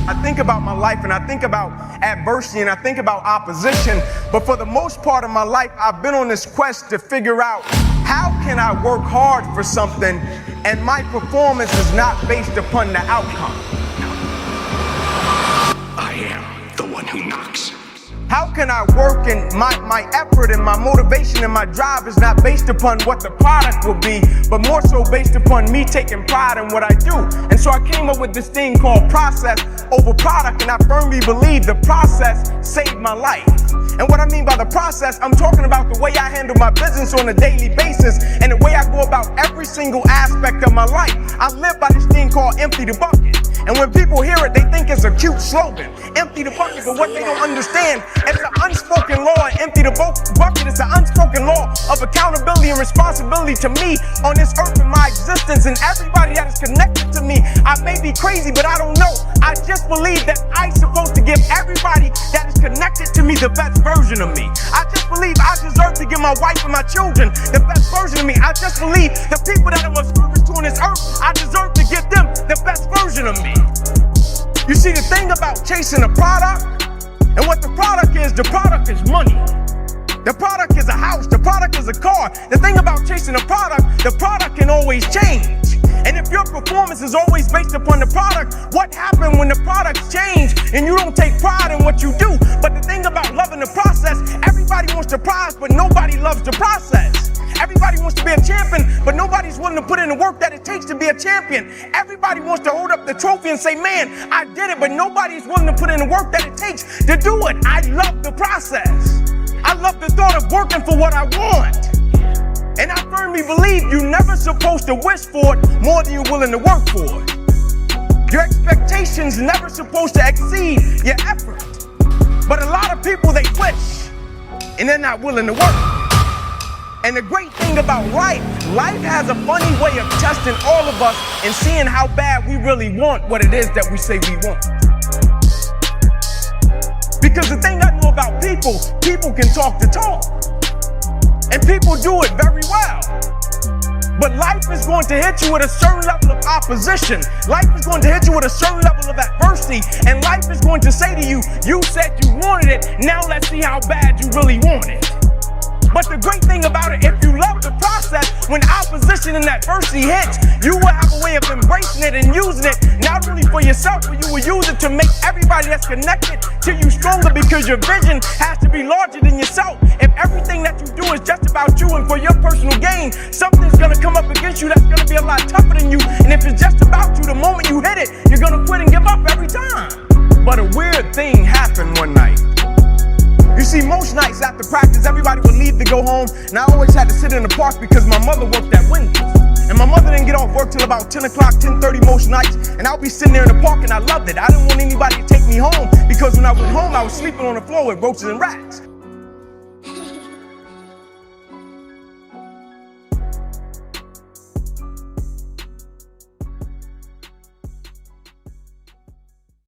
I think about my life and I think about adversity and I think about opposition, but for the most part of my life, I've been on this quest to figure out how can I work hard for something and my performance is not based upon the outcome. I am the one who knocks. How can I work and my effort and my motivation and my drive is not based upon what the product will be, but more so based upon me taking pride in what I do. And so I came up with this thing called process over product, and I firmly believe the process saved my life. And what I mean by the process, I'm talking about the way I handle my business on a daily basis and the way I go about every single aspect of my life. I live by this thing called empty the bucket. And when people hear it, they think it's a cute slogan, empty the bucket, but what they don't understand, it's an unspoken law. Empty the bucket is an unspoken law of accountability and responsibility to me on this earth and my existence and everybody that is connected to me. I may be crazy, but I don't know. I just believe that I'm supposed to give everybody that is connected to me the best version of me. I just believe I deserve to give my wife and my children the best version of me. I just believe the people that I'm of service to on this earth, I deserve to give them the best version of me. You see, the thing about chasing a product, and what the product is money. The product is a house, the product is a car. The thing about chasing a product, the product can always change. And if your performance is always based upon the product, what happens when the products change and you don't take pride in what you do? But the thing about loving the process, everybody wants the prize, but nobody loves the process. Everybody wants to be a champion, but nobody's willing to put in the work that it takes to be a champion. Everybody wants to hold up the trophy and say, man, I did it, but nobody's willing to put in the work that it takes to do it. I love the process. I love the thought of working for what I want. And I firmly believe you're never supposed to wish for it more than you're willing to work for it. Your expectations never supposed to exceed your effort. But a lot of people, they wish, and they're not willing to work. And the great thing about life has a funny way of testing all of us and seeing how bad we really want what it is that we say we want. Because the thing I know about people can talk the talk. And people do it very well. But life is going to hit you with a certain level of opposition. Life is going to hit you with a certain level of adversity. And life is going to say to you, you said you wanted it, now let's see how bad you really want it. But the great thing about it, if you love the process, when opposition and adversity hits, you will have a way of embracing it and using it, not only for yourself, but you will use it to make everybody that's connected to you stronger, because your vision has to be larger than yourself. If everything that you do is just about you and for your personal gain, something's gonna come up against you that's gonna be a lot tougher than you. And if it's just about you, the moment you hit it, you're gonna quit and give up every time. But a weird thing happened one night. You see, most nights after practice, everybody would leave to go home, and I always had to sit in the park because my mother worked at Wendy's. And my mother didn't get off work till about 10 o'clock, 10:30 most nights, and I'll be sitting there in the park, and I loved it. I didn't want anybody to take me home because when I went home, I was sleeping on the floor with roaches and rats.